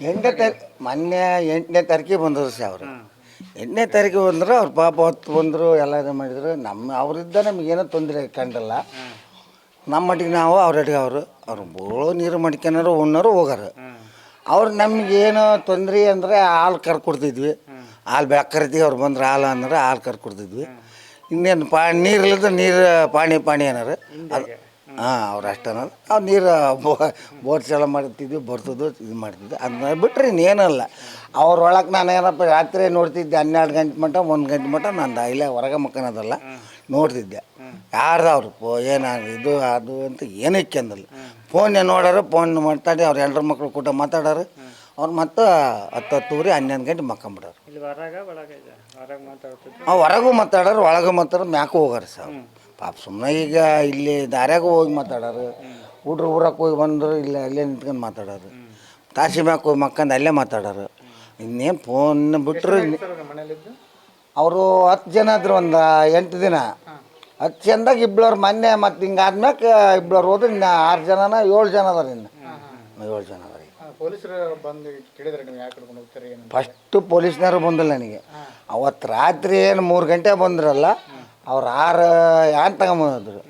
ಎಂಟನೇ ತಾರೀಕು ಮೊನ್ನೆ 8ನೇ ತಾರೀಕಿಗೆ ಬಂದರು ಸರ್ ಅವರು. 8ನೇ ತಾರೀಕಿಗೆ ಬಂದರು ಅವ್ರು ಪಾಪ ಹೊತ್ತು ಬಂದರು ಎಲ್ಲ ಇದು ಮಾಡಿದ್ರು. ಅವರಿದ್ದ ನಮಗೇನೋ ತೊಂದರೆ ಕಂಡಲ್ಲ. ನಮ್ಮ ಮಟ್ಟಿಗೆ ನಾವು ಅವ್ರೊಟ್ಟಿಗೆ ಅವ್ರು ಬೋಳು ನೀರು ಮಡ್ಕೊಳೋರು ಉಣ್ಣೋರು ಹೋಗೋರು. ಅವ್ರು ನಮಗೇನು ತೊಂದರೆ ಅಂದರೆ ಹಾಲು ಕರ್ಕೊಡ್ತಿದ್ವಿ. ಹಾಲು ಬೆಳಕರಿತೀವಿ ಅವ್ರು ಬಂದ್ರೆ ಹಾಲು ಅಂದ್ರೆ ಹಾಲು ಕರ್ಕೊಡ್ತಿದ್ವಿ. ಇನ್ನೇನು ನೀರಿಲ್ಲದ ನೀರು ಪಾಣಿ ಏನಾರು ಅದು ಅವ್ರು ಅಷ್ಟು ಅನ್ನೋದು. ಅವ್ರು ನೀರು ಬೋರ್ಸ್ ಎಲ್ಲ ಮಾಡ್ತಿದ್ವಿ, ಬರ್ತದ್ದು ಇದು ಮಾಡ್ತಿದ್ವಿ. ಅದನ್ನ ಬಿಟ್ಟರೆ ಇನ್ನೇನಲ್ಲ. ಅವ್ರೊಳಗೆ ನಾನು ಏನಪ್ಪ ರಾತ್ರಿ ನೋಡ್ತಿದ್ದೆ 12 ಗಂಟೆ ಮಟ್ಟ 1 ಗಂಟೆ ಮಟ್ಟ ನಾನು ಇಲ್ಲೇ ಹೊರಗೆ ಮಕ್ಕನದಲ್ಲ ನೋಡ್ತಿದ್ದೆ. ಯಾರ್ದವ್ರು ಏನು ಇದು ಅದು ಅಂತ ಏನಕ್ಕೆ ಅಂದಲ್ಲ. ಫೋನ್ ನೋಡೋರು, ಫೋನ್ ಮಾತಾಡಿ ಅವ್ರು 2 ಮಕ್ಳು ಕೂಟ ಮಾತಾಡೋರು. ಅವ್ರು ಮತ್ತೆ 10 11 ಗಂಟೆ ಮಕ್ಕೊಂಬಿಡೋರು. ಹೊರಗೂ ಮಾತಾಡೋರು, ಒಳಗೂ ಮಾತಾಡೋರು, ಮ್ಯಾಕು ಹೋಗಾರ ಸರ್. ಪಾಪ ಸುಮ್ಮನೆ ಈಗ ಇಲ್ಲಿ ದಾರ್ಯಾಗೂ ಹೋಗಿ ಮಾತಾಡೋರು. ಹುಡ್ರು ಊರಕ್ಕೆ ಹೋಗಿ ಬಂದರು ಇಲ್ಲ ಅಲ್ಲೇ ನಿಂತ್ಕೊಂಡು ಮಾತಾಡೋರು. ತಾಸಿ ಮ್ಯಾಕೆ ಹೋಗಿ ಮಕ್ಕಂದು ಅಲ್ಲೇ ಮಾತಾಡೋರು. ಇನ್ನೇನು ಫೋನ್ ಬಿಟ್ಟರು. ಅವರು 10 ಜನ ಇದ್ರು, ಒಂದು 8 ದಿನ. 10 ಜನದಾಗ ಇಬ್ಬಳವ್ರು ಮೊನ್ನೆ ಮತ್ತು ಹಿಂಗಾದ್ಮ್ಯಾಕೆ ಇಬ್ಬಳವ್ರು ಹೋದ್ರೆ ಇನ್ನು 6 ಜನನ 7 ಜನ ಅದಾರ. ಇನ್ನು 7 ಜನ ಅದಾರ. ಪೊಲೀಸರು ಬಂದು ಕೇಳಿದ್ರೆ ನೀವು ಯಾಕೆ ಕರ್ಕೊಂಡು ಹೋಗ್ತಾರೆ? ಫಸ್ಟು ಪೊಲೀಸ್ನವರು ಬಂದಿಲ್ಲ ನನಗೆ. ಅವತ್ತು ರಾತ್ರಿ ಏನು 3 ಗಂಟೆ ಬಂದ್ರಲ್ಲ, ಅವ್ರು 6 ಯಾನ್ ತಗೊಂಬಂದಿದ್ರು.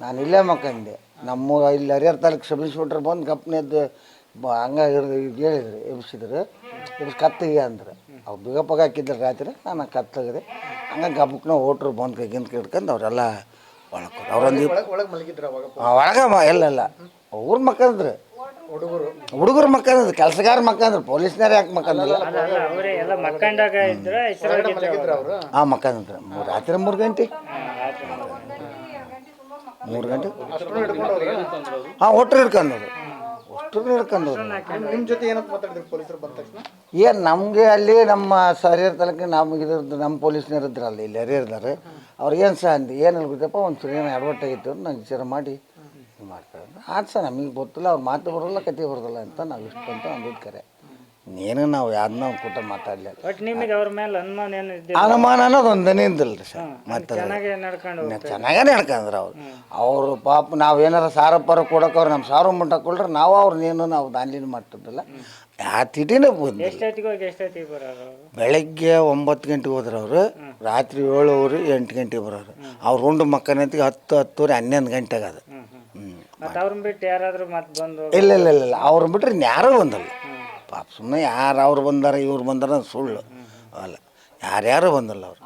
ನಾನು ಇಲ್ಲೇ ಮಕ್ಕಂಡೆ. ನಮ್ಮ ಇಲ್ಲಿ ಹರಿಹರ ತಾಲೂಕು ಸಬ್ ಇನ್ಸ್ಪೆಕ್ಟರ್ ಬಂದು ಗಪ್ನೆದ್ದು ಹಂಗೆ ಹೇಳಿದ್ರು, ಎಬ್ಸಿದ್ರು. ಕತ್ತಿಗೆ ಅಂದ್ರೆ ಅವ್ರು ಬಿಗಪ್ಪಗ ಹಾಕಿದ್ರು ರಾತ್ರಿ. ನಾನು ಕತ್ತಗದೆ ಹಂಗೆ ಗಬ್ಬಕ್ಕನ ಓಟ್ರು ಬಂದು ಕೈಗಿಂತ ಹಿಡ್ಕೊಂಡು ಅವರೆಲ್ಲ ಒಳಗೆ ಅವ್ರೊಂದು ಒಳಗೆ ಎಲ್ಲ ಅವ್ರ ಮಕ್ಕಂದ್ರು. ಹುಡುಗರು ಮಕ್ಕಂದ್ರು, ಕೆಲಸಗಾರ ಮಕ್ಕಂದ್ರು. ಪೊಲೀಸ್ನವ್ರು ಯಾಕೆ ಮಕ್ಕಂದಿಲ್ಲ? ಹಾಂ ಮಕ್ಕಂದ್ರು. ರಾತ್ರಿ 3 ಗಂಟೆ 3 ಗಂಟೆ ಹಾಂ ಒಟ್ಟರು ಹಿಡ್ಕೊಂಡವ್ರು. ನಿಮ್ಮ ಜೊತೆ ಏನಂತ ಮಾತಾಡಿದ್ರು ಪೊಲೀಸರು ಬಂದ ತಕ್ಷಣ? ಏನು ನಮಗೆ ಅಲ್ಲಿ ನಮ್ಮ ಹರಿಹರ ತಾಲೂಕಿಗೆ ನಮಗಿದ್ದು ನಮ್ಮ ಪೊಲೀಸ್ನವ್ರು ಇದ್ರಲ್ಲ ಇಲ್ಲಿ ಹರಿಹರದಾರೆ. ಅವ್ರಿಗೇನು ಸಹ ಅಂದು ಏನು ಗೊತ್ತಪ್ಪ ಒಂದು ಏನು ಅಡ್ವರ್ಟಾಗಿತ್ತು ಅಂತ ನಂಗೆ ವಿಚಾರ ಮಾಡಿ ಮಾಡ್ತಾರೆ. ಆಯ್ತು ಸರ್, ನಮಗೆ ಗೊತ್ತಿಲ್ಲ, ಅವ್ರು ಮಾತು ಬರೋಲ್ಲ ಕತೆ ಬರೋದಿಲ್ಲ ಅಂತ ನಾವು ಇಷ್ಟು ಅಂತ ಅಂದಿದ್ದು ಕರೆ. ಇನ್ನೇನು ನಾವು ಯಾರನ್ನ ಕೂಟ ಮಾತಾಡಲಿಲ್ಲ. ಅನುಮಾನ ಅನ್ನೋದು ಒಂದನೇ ಇದ್ದಿಲ್ಲ ರೀ ಸರ್. ಮತ್ತೆ ಚೆನ್ನಾಗೇ ನಡ್ಕೊಂಡ್ರು ಅವರು ಪಾಪ ನಾವು ಏನಾರ ಸಾರ ಪಾರ ಕೊಡೋಕೆ ಅವ್ರು ನಮ್ಮ ಸಾರು ಮುಟ್ಟ ಕೊಡ್ರೆ ನಾವು ಅವ್ರನ್ನೇನು ನಾವು ದಾನ್ಲಿನ ಮಾಡ್ತಿದ್ದಿಲ್ಲ. ಆ ತಿಟಿನೇ ಬಂದು ಬೆಳಗ್ಗೆ 9 ಗಂಟೆಗೆ ಹೋದ್ರೆ ಅವರು ರಾತ್ರಿ 7 8 ಗಂಟೆಗೆ ಬರೋರು. ಅವ್ರು ಉಂಡು ಮಕ್ಕನಂತಿಗೆ 10 10 11 ಗಂಟೆಗೆ ಅದು. ಇಲ್ಲ ಅವ್ರನ್ನ ಬಿಟ್ರೆ ಇನ್ಯಾರೂ ಬಂದಲ್ಲ ಪಾಪ. ಸುಮ್ಮನೆ ಯಾರು ಅವ್ರು ಬಂದಾರ ಇವ್ರು ಬಂದಾರ ಸುಳ್ಳು ಅಲ್ಲ. ಯಾರ್ಯಾರು ಬಂದಲ್ಲ ಅವ್ರು.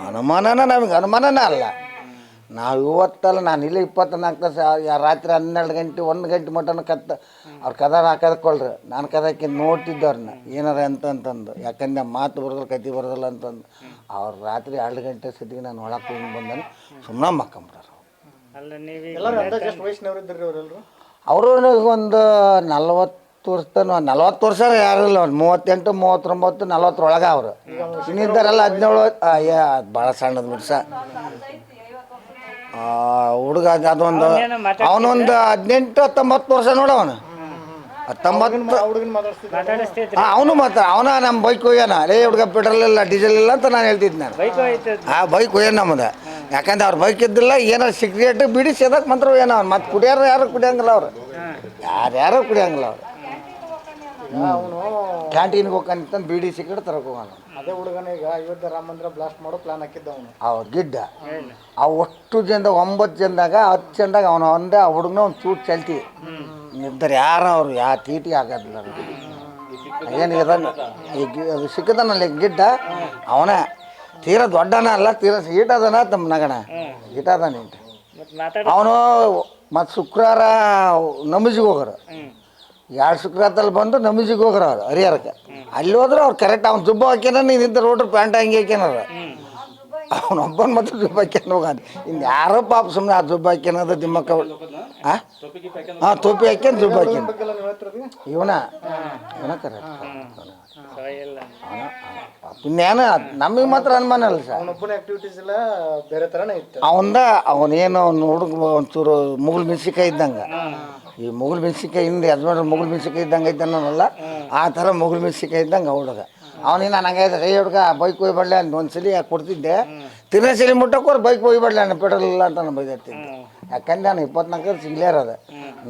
ಅನುಮಾನನ ನಮಗೆ ಅನುಮಾನನೇ ಅಲ್ಲ. ನಾವು ಇವತ್ತಲ್ಲ, ನಾನು ಇಲ್ಲಿ 24 ತಾಸು ರಾತ್ರಿ 12 ಗಂಟೆ 1 ಗಂಟೆ ಮಟನ ಅವ್ರು ಕದ ಹಾಕೋದಕ್ಕೊಳ್ರಿ. ನಾನು ಕದಕ್ಕೆ ನೋಡ್ತಿದ್ದವ್ರನ್ನ ಏನಾರ ಅಂತಂದು. ಯಾಕಂದ್ರೆ ಮಾತು ಬರೋದಿಲ್ಲ ಕತೆ ಬರೋದಿಲ್ಲ ಅಂತಂದು ಅವ್ರು ರಾತ್ರಿ 2 ಗಂಟೆ ಸತಿಗೆ ನಾನು ಒಳಗೆ ಹೋಗಿ ಬಂದಾನೆ ಸುಮ್ಮನೆ ಮಕ್ಕಂಬಿಟ್ರು. ಅವರು ಒಂದು 40 ವರ್ಷ 40 ವರ್ಷ ಯಾರಿಲ್ಲ. ಅವ್ರು 38 39 40 ಒಳಗೆ ಅವರು. ಇನ್ನಿದ್ದಾರಲ್ಲ 17 ಭಾಳ ಸಣ್ಣದು ಬಿಡ್ಸ ಹುಡುಗ. ಅದೊಂದು ಅವನೊಂದು 18 19 ವರ್ಷ ನೋಡವನು. 19 ಅವನು ಅವನ ನಮ್ಮ ಬೈಕ್ ಹೋಗ್ಯಾನ. ಅದೇ ಹುಡುಗ ಪೆಟ್ರೋಲ್ ಇಲ್ಲ ಡೀಸೆಲ್ ಇಲ್ಲ ಅಂತ ನಾನು ಹೇಳ್ತಿದ್ದೆ. ನಾನು ಬೈಕ್ ಹೋಗ್ಯಾನ ನಮ್ಮದು. ಯಾಕಂದ್ರೆ ಅವ್ರ ಬೈಕ್ ಇದ್ದಿಲ್ಲ. ಏನೋ ಸಿಗ್ರೇಟ್ ಬಿಡಿ ಸೇದಕ್ಕೆ ಮಾತ್ರ ಏನೋ ಅವ್ನು. ಮತ್ತು ಕುಡಿಯೋರು ಯಾರು ಕುಡಿಯಂಗಿಲ್ಲ ಅವ್ರು. ಯಾರ್ಯಾರು ಕುಡಿಯಂಗಿಲ್ಲ ಅವ್ರು. ಅವನು ಕ್ಯಾಂಟೀನ್ಗೆ ಹೋಗ್ಕಂತ ಬೀಡಿ ಸಿಗರೇಟ್ ತರಕ್ಕೆ ಹೋಗೋಣ. ಅದೇ ಹುಡುಗನ ಈಗ ಅಯೋಧ್ಯೆ ರಾಮ ಮಂದಿರ ಬ್ಲಾಸ್ಟ್ ಮಾಡೋ ಪ್ಲಾನ್ ಹಾಕಿದ್ದ ಅವನು. ಅವ್ರ ಗಿಡ್ಡ ಅಷ್ಟು ಜನದಾಗ 9 ಜನದಾಗ 10 ಜನದಾಗ ಅವನು ಒಂದೇ ಆ ಹುಡುಗನ ಒಂದು ಚೂಟ್ ಚಲ್ತಿ ಇದ್ದಾರೆ. ಯಾರು ಅವ್ರು ಯಾವ ತೀಟಿ ಆಗೋದಿಲ್ಲ. ಏನು ಇದನ್ನು ಈಗ ಅದು ಸಿಕ್ಕದನಲ್ಲಿ ಗಿಡ್ಡ ಅವನೇ. ತೀರ ದೊಡ್ಡನ ಅಲ್ಲ, ತೀರ ಈಟದನ ತಮ್ಮ ನಗಣ ಈಟದನ. ಅವನು ಮತ್ತು ಶುಕ್ರವಾರ ನಮಜಿಗೆ ಹೋಗೋರು. 2 ಶುಕ್ರವಾರದಲ್ಲಿ ಬಂದು ನಮಜಿಗೆ ಹೋಗ್ರ ಅವ್ರು ಹರಿಹರಕ್ಕೆ. ಅಲ್ಲಿ ಹೋದ್ರೆ ಅವ್ರು ಕರೆಕ್ಟ್ ಅವ್ನು ಜುಬ್ಬ ಹಾಕ್ಯಾನ. ನೀನಿದ್ದ ರೋಡ್ರು ಪ್ಯಾಂಟ್ ಹಂಗೆ ಹಾಕ್ಯಾನವ್ರು. ಅವನೊಬ್ಬನ ಮಾತ್ರ ಜುಬ್ಬ ಹಾಕ್ಯಾನ ಹೋಗೋದು. ಇನ್ನು ಯಾರೋ ಪಾಪ ಸುಮ್ಮನೆ ಆ ಜುಬ್ಬ ಹಾಕ್ಯಾನದು ದಿಮ್ಮಕ್ಕ. ಹಾಂ ಟೋಪಿ ಹಾಕ್ಯಾನ ಜುಬ್ಬ ಹಾಕ್ಯಾನ ಇವನ ಕರೆಕ್ಟ್. ಇನ್ನೇನು ನಮಗೆ ಮಾತ್ರ ಅನುಮಾನ ಅಲ್ಲ ಸರ್. ಆಕ್ಟಿವಿಟೀಸ್ ಎಲ್ಲ ಬೇರೆ ಥರನೇ ಇತ್ತು. ಅವನೇನು ಹುಡುಗ ಒಂಚೂರು ಮುಗುಳು ಮೆಣಸಿಕಾಯಿ ಇದ್ದಂಗೆ. ಈ ಮುಗುಳು ಮೆಣಸಿಕಾಯಿ ಹಿಂದೆ ಯಜಮಾನ್ರು ಮುಗುಳು ಮೆಣಸಿಕಾಯಿ ಇದ್ದಂಗೆ ಇದ್ದಾನಲ್ಲ, ಆ ಥರ ಮುಗುಳು ಮೆಣಸಿಕಾಯಿ ಇದ್ದಂಗೆ ಹುಡುಗ. ಅವನಿಗೆ ನಾನು ಹಂಗೆ ರೈ ಹುಡುಗ ಬೈಕ್ ಹೋಗ್ಬಾಡ್ಲೆ ಅಂತ ಒಂದು ಸಲ ಕೊಡ್ತಿದ್ದೆ. ತಿರ್ನೇ ಸಲ ಮುಟ್ಟಕ್ಕೋರು ಬೈಕ್ ಹೋಗ್ಬಾಡ್ಲೆ ನಾನು ಪೆಟ್ರೋಲ್ ಇಲ್ಲ ಅಂತ ನಾನು ಬೈದಿರ್ತಿದ್ದೆ. ಯಾಕಂದ್ರೆ ನಾನು 24 ಸಿಗ್ಲೇರ್ ಅದ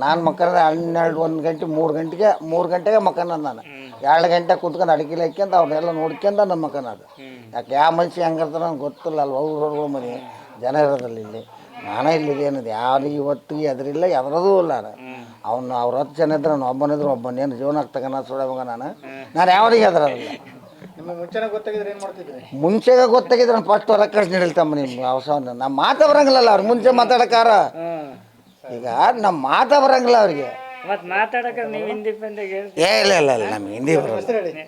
ನಾನು ಮಕ್ಕಂದ್ರೆ 12 1 ಗಂಟೆ 3 ಗಂಟೆಗೆ ಮಕ್ಕಂದ ನಾನು 2 ಗಂಟೆ ಕುತ್ಕೊಂಡು ಅಡಿಕೆ ಹಾಕ್ಯಂತ ಅವ್ರನ್ನೆಲ್ಲ ನೋಡ್ಕೊಂಡು ನಮ್ಮ ಮಕ್ಕನ ಅದು ಯಾಕೆ ಯಾವ ಮನುಷ್ಯ ಹೆಂಗಿರ್ತಾರ ನಂಗೆ ಗೊತ್ತಿಲ್ಲ ಅಲ್ಲಿ ಅವ್ರ ಮನೆ ಜನ ಇರೋದಿಲ್ಲ ಇಲ್ಲಿ ನಾನೇ ಇಲ್ಲಿದೆ ಏನದು ಯಾರಿಗೆ ಇವತ್ತಿಗೆ ಎದುರಿಲ್ಲ ಎದ್ರದೂ ಇಲ್ಲ ಅವ್ನು ಅವ್ರ 10 ಜನ ಇದ್ರೆ ನಾನು ಒಬ್ಬನಿದ್ರು ಒಬ್ಬನೇನು ಜೀವನ ಆಗ್ತಕ್ಕನ ಸುಡವಾಗ ನಾನು ಯಾವನಿಗೆ ಎದ್ರದಿಲ್ಲ. ನಿಮಗೆ ಮುಂಚೆನೇ ಗೊತ್ತಾಗಿದ್ರೆ ಏನು ಮಾಡ್ತಿದ್ರಿ? ಮುಂಚೆಗೆ ಗೊತ್ತಾಗಿದ್ರೆ ನಾನು ಫಸ್ಟ್ ಹೊರಗೆ ಕಳ್ಸಿ ನಿಲ್ತಮ್ಮ ನಿಮ್ಮ ಅವಸರ ನಮ್ಮ ಮಾತಾ ಬರಂಗಿಲ್ಲಲ್ಲ ಅವ್ರು ಮುಂಚೆ ಮಾತಾಡಕಾರ ಈಗ ನಮ್ಮ ಮಾತಾ ಬರಂಗಿಲ್ಲ ಅವ್ರಿಗೆ ಮತ್ತೆ ಮಾತಾಡಕ ನೀವು ಹಿಂದಿ ಪಂದಾಗ ಇಲ್ಲ ನಮ್ಗೆ ಹಿಂದಿ ಬರೋಲ್ಲ. ಹೆಸರು ಹೇಳಿ.